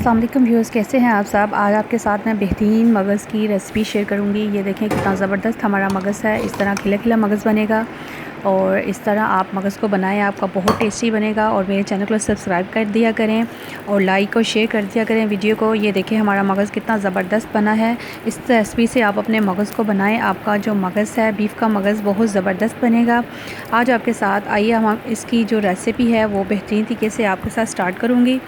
अस्सलाम वालेकुम व्यूअर्स, कैसे हैं आप सब। आज आपके साथ मैं बेहतरीन मगज़ की रेसिपी शेयर करूंगी। ये देखें कितना ज़बरदस्त हमारा मगज़ है। इस तरह खिला खिला मगज़ बनेगा और इस तरह आप मगज़ को बनाएं, आपका बहुत टेस्टी बनेगा। और मेरे चैनल को सब्सक्राइब कर दिया करें और लाइक और शेयर कर दिया करें वीडियो को। ये देखें हमारा मगज़ कितना ज़बरदस्त बना है। इस रेसिपी से आप अपने मगज़ को बनाएं, आपका जो मगज़ है बीफ का मगज़ बहुत ज़बरदस्त बनेगा। आज आपके साथ आइए हम इसकी जो रेसिपी है वो बेहतरीन तरीके से आपके साथ स्टार्ट करूँगी।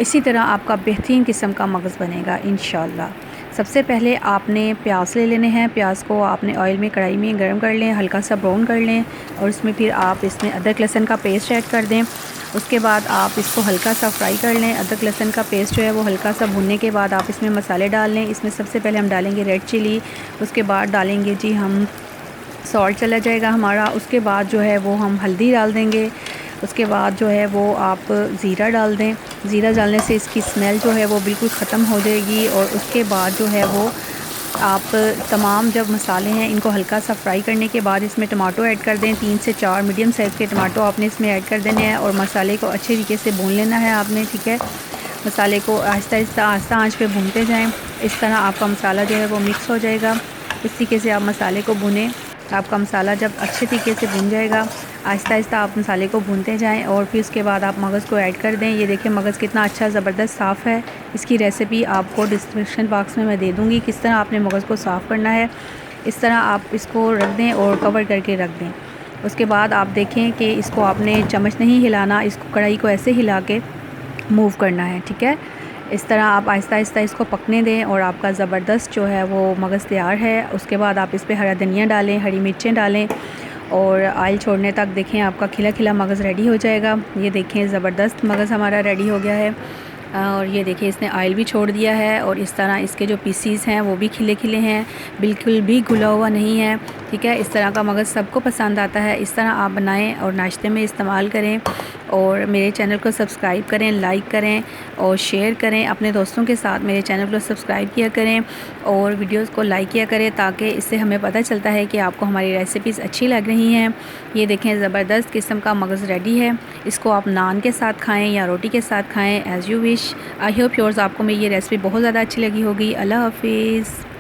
इसी तरह आपका बेहतरीन किस्म का मगज़ बनेगा इंशाल्लाह। सबसे पहले आपने प्याज ले लेने हैं। प्याज को आपने ऑयल में कढ़ाई में गर्म कर लें, हल्का सा ब्राउन कर लें और इसमें फिर आप इसमें अदरक लहसुन का पेस्ट ऐड कर दें। उसके बाद आप इसको हल्का सा फ्राई कर लें। अदरक लहसुन का पेस्ट जो है वो हल्का सा भुनने के बाद आप इसमें मसाले डाल लें। इसमें सबसे पहले हम डालेंगे रेड चिली, उसके बाद डालेंगे जी हम सॉल्ट चला जाएगा हमारा। उसके बाद जो है वो हम हल्दी डाल देंगे। उसके बाद जो है वो आप ज़ीरा डाल दें। ज़ीरा डालने से इसकी स्मेल जो है वो बिल्कुल ख़त्म हो जाएगी। और उसके बाद जो है वो आप तमाम जब मसाले हैं इनको हल्का सा फ्राई करने के बाद इसमें टमाटो ऐड कर दें। 3 से 4 मीडियम साइज़ के टमाटो आपने इसमें ऐड कर देने हैं और मसाले को अच्छे तरीके से भून लेना है आपने, ठीक है। मसाले को आहिस्ता आहिस्ता आंच पे भूनते जाएं। इस तरह आपका मसाला जो है वो मिक्स हो जाएगा। इस तरीके से आप मसाले को भुनें। आपका मसाला जब अच्छे तरीके से भुन जाएगा, आहिस्ता आहिस्ता आप मसाले को भूनते जाएं और फिर उसके बाद आप मगज़ को ऐड कर दें। ये देखिए मगज़ कितना अच्छा ज़बरदस्त साफ़ है। इसकी रेसिपी आपको डिस्क्रिप्शन बॉक्स में मैं दे दूँगी किस तरह आपने मगज़ को साफ़ करना है। इस तरह आप इसको रख दें और कवर करके रख दें। उसके बाद आप देखें कि इसको आपने चम्मच नहीं हिलाना, इसको कढ़ाई को ऐसे हिला के मूव करना है, ठीक है। इस तरह आप आहिस्ता आहिस्ता इसको पकने दें और आपका ज़बरदस्त जो है वो मगज़ तैयार है। उसके बाद आप इस पर हरा धनिया डालें, हरी मिर्चें डालें और ऑयल छोड़ने तक देखें आपका खिला खिला मगज़ रेडी हो जाएगा। ये देखें ज़बरदस्त मगज़ हमारा रेडी हो गया है। और ये देखिए इसने ऑयल भी छोड़ दिया है और इस तरह इसके जो पीसीस हैं वो भी खिले खिले हैं, बिल्कुल भी घुला हुआ नहीं है, ठीक है। इस तरह का मगज़ सबको पसंद आता है। इस तरह आप बनाएं और नाश्ते में इस्तेमाल करें। और मेरे चैनल को सब्सक्राइब करें, लाइक करें और शेयर करें अपने दोस्तों के साथ। मेरे चैनल को सब्सक्राइब किया करें और वीडियोस को लाइक किया करें ताकि इससे हमें पता चलता है कि आपको हमारी रेसिपीज़ अच्छी लग रही हैं। ये देखें ज़बरदस्त किस्म का मगज़ रेडी है। इसको आप नान के साथ खाएँ या रोटी के साथ खाएँ, as you wish. I hope yours आपको मेरी ये रेसिपी बहुत ज़्यादा अच्छी लगी होगी। अल्लाह हाफिज़।